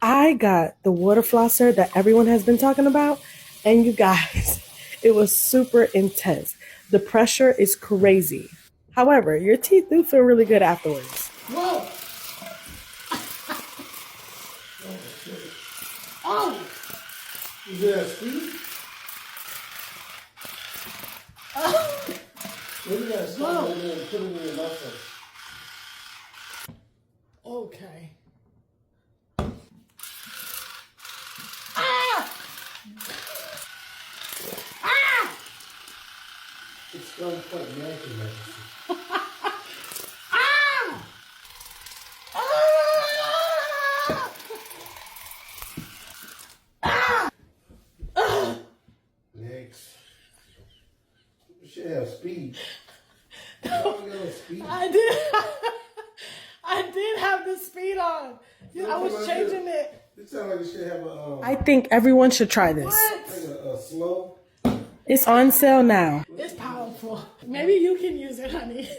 I got the water flosser that everyone has been talking about, and you guys, it was super intense. The pressure is crazy. However, your teeth do feel really good afterwards. Whoa! Oh! Is that speed? Oh! Maybe that stop in there and put it in your mouth first. Okay. Ah! Ah! It's going quite nasty, man. Ah! Ah! Ah! Next. You should have speed. You don't got no speed. I did have the speed on. I was changing it. It sounds like you should have a I think everyone should try this. What? like a slow. It's on sale now. It's powerful. Maybe you can use it, honey.